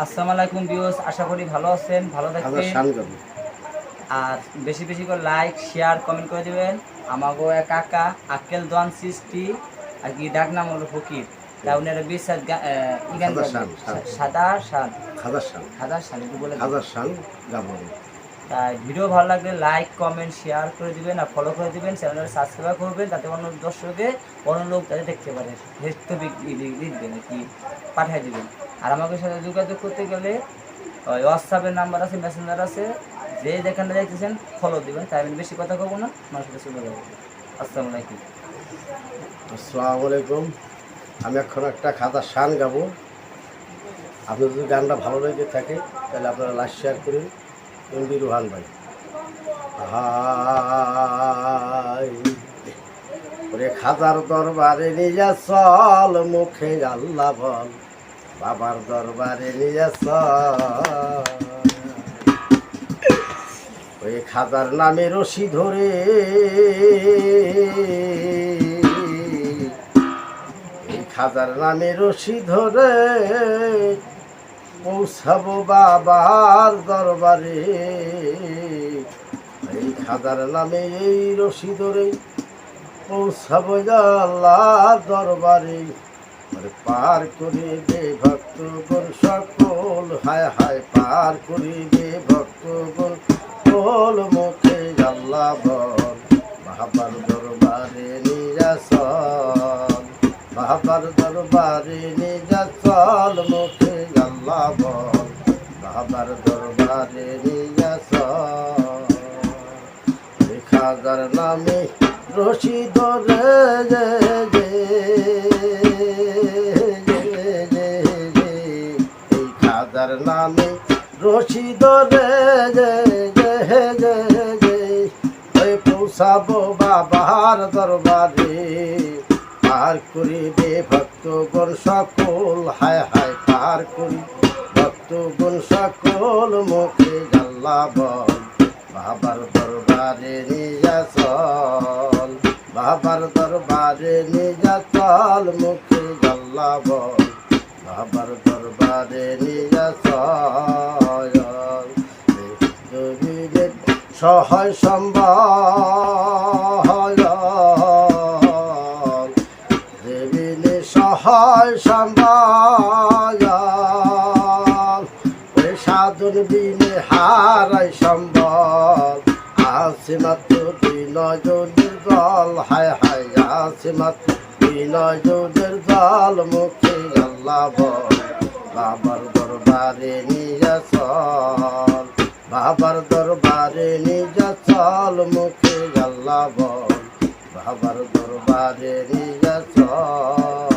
আসসালামু আলাইকুম ভিউয়ার্স, আশা করি ভালো আছেন, ভালো থাকবেন। আর বেশি বেশি করে লাইক শেয়ার কমেন্ট করে দিবেন। আমাগো এক কাকা আক্কেল দোয়ান সৃষ্টি আর কি ডাক নাম হলো ফকির। তা উনারা বিশ্বাস ইগান সাদা শান খাদার শান একটু বলে দিবেন। তাই ভিডিও ভালো লাগলে লাইক কমেন্ট শেয়ার করে দিবেন আর ফলো করে দিবেন, চ্যানেলটা সাবস্ক্রাইব করবেন, তাতে অন্য দর্শকে অন্য লোক তাদের দেখতে পারে। হেস্ত লিখবেন আর কি পাঠিয়ে দিবেন। আর আমাদের সাথে যোগাযোগ করতে গেলে ওই হোয়াটসঅ্যাপের নাম্বার আছে, মেসেঞ্জার আছে, যে যেখানে দেখতেছেন ফলো দিবেন। তাই আমি বেশি কথা কব না, মানুষের কাছে চলে যাবো। আসসালামু আলাইকুম। আসসালামু আলাইকুম। আমি এখন একটা খাদা শান গাবো। আপনার যদি গানটা ভালো লেগে থাকে তাহলে আপনারা লাইক শেয়ার করুন। এমডি রুহান ভাই। হাই ওরে খাদার দরবারে নিয়ে চল, মুখে আল্লাহ বল, বাবার দরবারে নিয়ে চল। ওই খাদার নামে রশি ধরে খাদার নামে রশি ধরে পৌঁছাবো বাবার দরবারে। এই খাদার নামে এই রশি ধরে পৌঁছাবো আল্লাহর দরবারে। পার করিবে ভক্তগণ সকল, হায় হায় পার করিবে ভক্তগণ সকল, মুখে আল্লাহ বল, বাবার দরবারে নিয়ে চল, বাবার দরবারে নিয়ে চল, মুখে আল্লাহ বল, বাবার দরবারে নিয়ে চল। খাদার নামে রশি ধরে এই খাদার নামে রশি ধরে পৌঁছাবো বাবার দরবারে। পার করিবে ভক্তগণ সকল, হায় হায় পার করি ভক্তগণ সকল, মুখে আল্লাহ বল, বাবার দরবারে নিয়ে চল, বাবার দরবারে নিয়ে চল, মুখে আল্লাহ বল, বাবার দরবারে নিয়ে চল। সহায় সম্বল দেবিনে সহায় সম্বল, সাধন বিনে হারাই সম্বল। আছে মাত্র দুই নজনের দল, হায় হায় আছে মাত্র দুই নজনের দল, মুখে আল্লাহ বল, বাবার দরবারে নিয়ে চল, বাবার দরবারে নিয়ে চল, মুখে আল্লাহ বল, বাবার দরবারে নিয়ে চল।